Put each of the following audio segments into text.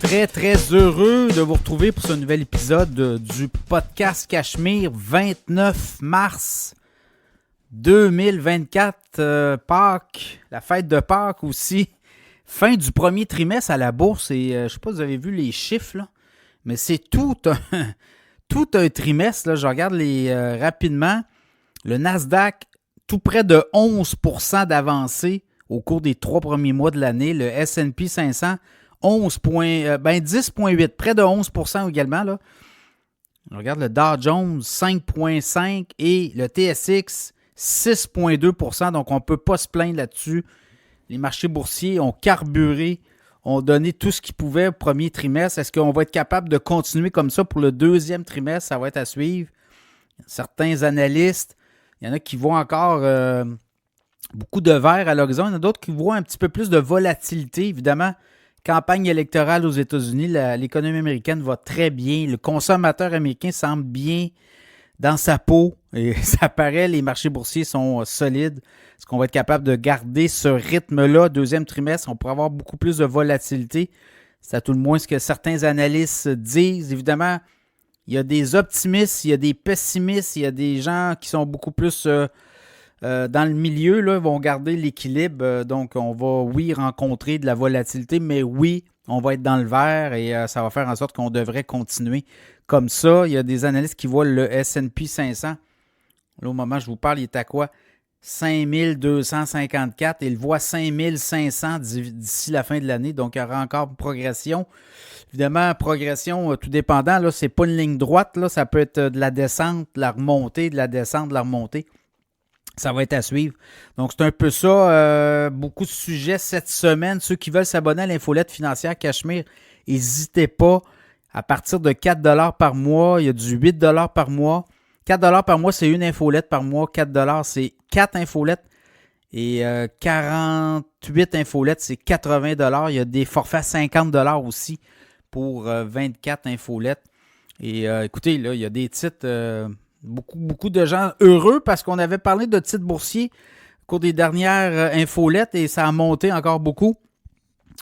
très, très heureux de vous retrouver pour ce nouvel épisode du podcast Cachemire, 29 mars 2024, Pâques, la fête de Pâques aussi. Fin du premier trimestre à la bourse et je ne sais pas si vous avez vu les chiffres, là, mais c'est tout un trimestre. Là, je regarde rapidement. Le Nasdaq, tout près de 11% d'avancée au cours des 3 premiers mois de l'année. Le S&P 500, 10,8, près de 11% également. Là. Je regarde le Dow Jones, 5,5 et le TSX, 6,2%. Donc, on ne peut pas se plaindre là-dessus. Les marchés boursiers ont carburé, ont donné tout ce qu'ils pouvaient au premier trimestre. Est-ce qu'on va être capable de continuer comme ça pour le deuxième trimestre? Ça va être à suivre. Certains analystes, il y en a qui voient encore beaucoup de vert à l'horizon. Il y en a d'autres qui voient un petit peu plus de volatilité. Évidemment, campagne électorale aux États-Unis, l'économie américaine va très bien. Le consommateur américain semble bien dans sa peau. Et ça paraît, les marchés boursiers sont solides. Est-ce qu'on va être capable de garder ce rythme-là, deuxième trimestre? On pourrait avoir beaucoup plus de volatilité. C'est à tout le moins ce que certains analystes disent. Évidemment, il y a des optimistes, il y a des pessimistes, il y a des gens qui sont beaucoup plus dans le milieu, là, vont garder l'équilibre. Donc, on va, oui, rencontrer de la volatilité, mais oui, on va être dans le vert et ça va faire en sorte qu'on devrait continuer comme ça. Il y a des analystes qui voient le S&P 500. Là, au moment où je vous parle, il est à quoi? 5254 et il voit 5500 d'ici la fin de l'année. Donc, il y aura encore une progression. Évidemment, progression tout dépendant. Là, c'est pas une ligne droite. Là, ça peut être de la descente, de la remontée, de la descente, de la remontée. Ça va être à suivre. Donc, c'est un peu ça. Beaucoup de sujets cette semaine. Ceux qui veulent s'abonner à l'infolette financière Cachemire, n'hésitez pas. À partir de 4 $ par mois, il y a du 8 $ par mois. 4 $ par mois, c'est une infolette par mois. 4 $, c'est 4 infolettes. Et 48 infolettes, c'est 80 $. Il y a des forfaits à 50 $ aussi pour 24 infolettes. Et écoutez, là, il y a des titres... Beaucoup de gens heureux parce qu'on avait parlé de titres boursiers au cours des dernières infolettes et ça a monté encore beaucoup.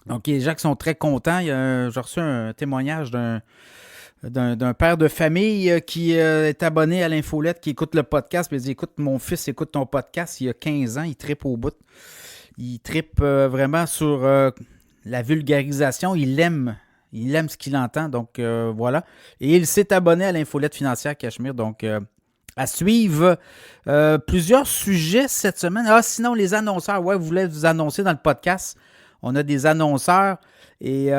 Donc, il y a des gens qui sont très contents. J'ai reçu un témoignage d'un père de famille qui est abonné à l'infolette, qui écoute le podcast. Puis il dit, écoute, mon fils écoute ton podcast il y a 15 ans, il trippe au bout. Il trippe vraiment sur la vulgarisation. Il aime ce qu'il entend. Donc, voilà. Et il s'est abonné à l'infolette financière Cachemire. Donc, à suivre plusieurs sujets cette semaine. Ah, sinon, les annonceurs. Ouais, vous voulez vous annoncer dans le podcast. On a des annonceurs et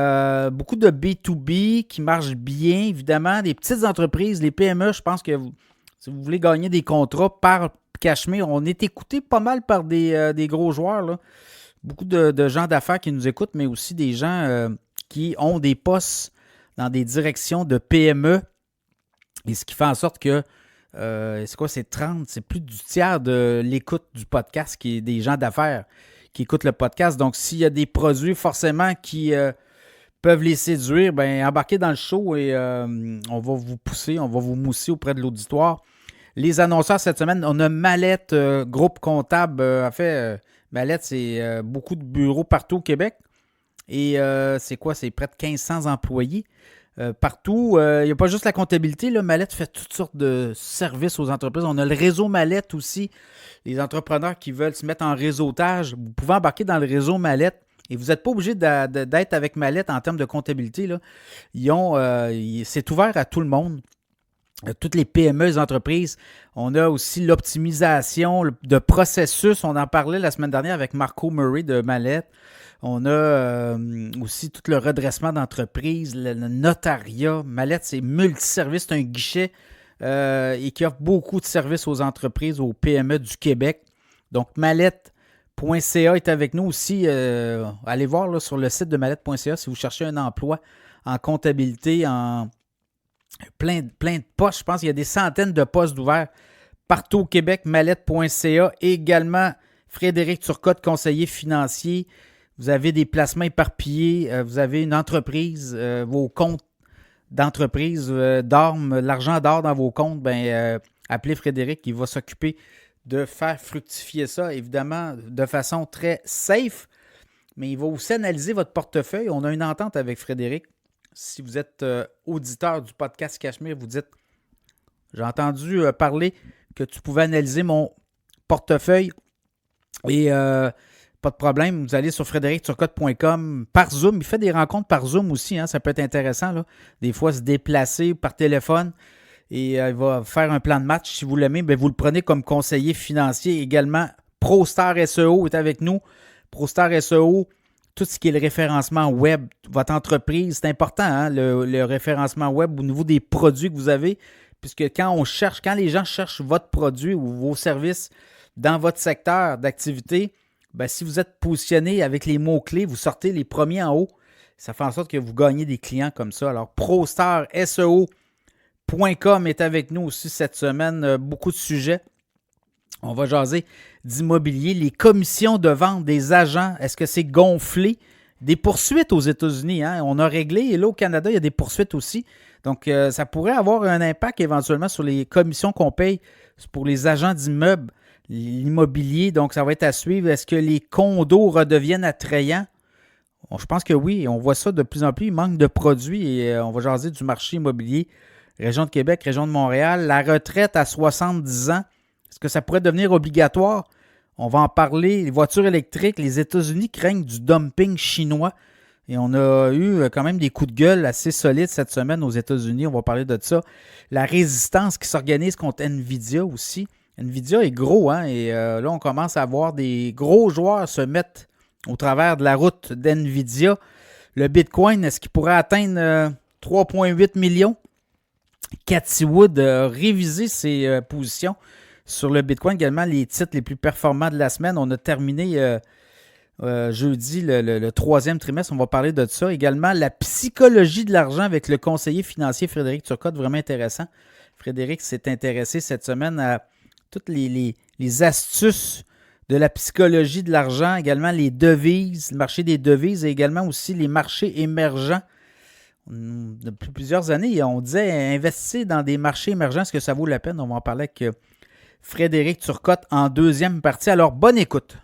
beaucoup de B2B qui marchent bien, évidemment. Des petites entreprises, les PME, je pense que si vous voulez gagner des contrats par Cachemire, on est écouté pas mal par des gros joueurs, là. Beaucoup de gens d'affaires qui nous écoutent, mais aussi des gens qui ont des postes dans des directions de PME. Et ce qui fait en sorte que, c'est plus du tiers de l'écoute du podcast qui est des gens d'affaires qui écoutent le podcast. Donc, s'il y a des produits forcément qui peuvent les séduire, bien, embarquez dans le show et on va vous pousser, on va vous mousser auprès de l'auditoire. Les annonceurs cette semaine, on a Mallette, groupe comptable. Mallette, c'est beaucoup de bureaux partout au Québec. Et c'est quoi? C'est près de 1500 employés partout. Il n'y a pas juste la comptabilité. Là. Mallette fait toutes sortes de services aux entreprises. On a le réseau Mallette aussi. Les entrepreneurs qui veulent se mettre en réseautage, vous pouvez embarquer dans le réseau Mallette. Et vous n'êtes pas obligé d'être avec Mallette en termes de comptabilité. Là. C'est ouvert à tout le monde. Toutes les PME, les entreprises. On a aussi l'optimisation de processus. On en parlait la semaine dernière avec Marco Murray de Mallette. On a aussi tout le redressement d'entreprise, le notariat. Mallette, c'est multiservice, c'est un guichet et qui offre beaucoup de services aux entreprises, aux PME du Québec. Donc, mallette.ca est avec nous aussi. Allez voir là, sur le site de mallette.ca si vous cherchez un emploi en comptabilité, en plein de postes. Je pense qu'il y a des centaines de postes ouverts partout au Québec. Mallette.ca. Également, Frédéric Turcotte, conseiller financier. Vous avez des placements éparpillés, vous avez une entreprise, vos comptes d'entreprise dorment, l'argent dort dans vos comptes, appelez Frédéric, il va s'occuper de faire fructifier ça, évidemment, de façon très safe, mais il va aussi analyser votre portefeuille. On a une entente avec Frédéric. Si vous êtes auditeur du podcast Cachemire, vous dites « J'ai entendu parler que tu pouvais analyser mon portefeuille et pas de problème, vous allez sur frédéricturcotte.com par Zoom. Il fait des rencontres par Zoom aussi, hein, ça peut être intéressant. Là. Des fois, se déplacer par téléphone et il va faire un plan de match. Si vous l'aimez, bien, vous le prenez comme conseiller financier. Également, ProStar SEO est avec nous. ProStar SEO, tout ce qui est le référencement web, votre entreprise, c'est important, hein, le référencement web au niveau des produits que vous avez, puisque quand les gens cherchent votre produit ou vos services dans votre secteur d'activité, bien, si vous êtes positionné avec les mots-clés, vous sortez les premiers en haut, ça fait en sorte que vous gagnez des clients comme ça. Alors, ProStarSEO.com est avec nous aussi cette semaine, beaucoup de sujets. On va jaser d'immobilier, les commissions de vente des agents, est-ce que c'est gonflé? Des poursuites aux États-Unis, hein? On a réglé, et là au Canada, il y a des poursuites aussi. Donc, ça pourrait avoir un impact éventuellement sur les commissions qu'on paye pour les agents d'immeubles, l'immobilier. Donc, ça va être à suivre. Est-ce que les condos redeviennent attrayants? Bon, je pense que oui, on voit ça de plus en plus. Il manque de produits et on va jaser du marché immobilier. Région de Québec, région de Montréal, la retraite à 70 ans. Est-ce que ça pourrait devenir obligatoire? On va en parler. Les voitures électriques, les États-Unis craignent du dumping chinois. Et on a eu quand même des coups de gueule assez solides cette semaine aux États-Unis. On va parler de ça. La résistance qui s'organise contre Nvidia aussi. Nvidia est gros, hein? Et là, on commence à voir des gros joueurs se mettre au travers de la route d'Nvidia. Le Bitcoin, est-ce qu'il pourrait atteindre 3,8 millions? Cathy Wood a révisé ses positions sur le Bitcoin. Également, les titres les plus performants de la semaine. On a terminé jeudi le troisième trimestre. On va parler de ça. Également, la psychologie de l'argent avec le conseiller financier Frédéric Turcotte. Vraiment intéressant. Frédéric s'est intéressé cette semaine à toutes les astuces de la psychologie de l'argent. Également, les devises, le marché des devises et également aussi les marchés émergents. Depuis plusieurs années, on disait investir dans des marchés émergents, est-ce que ça vaut la peine? On va en parler avec Frédéric Turcotte en deuxième partie. Alors, bonne écoute.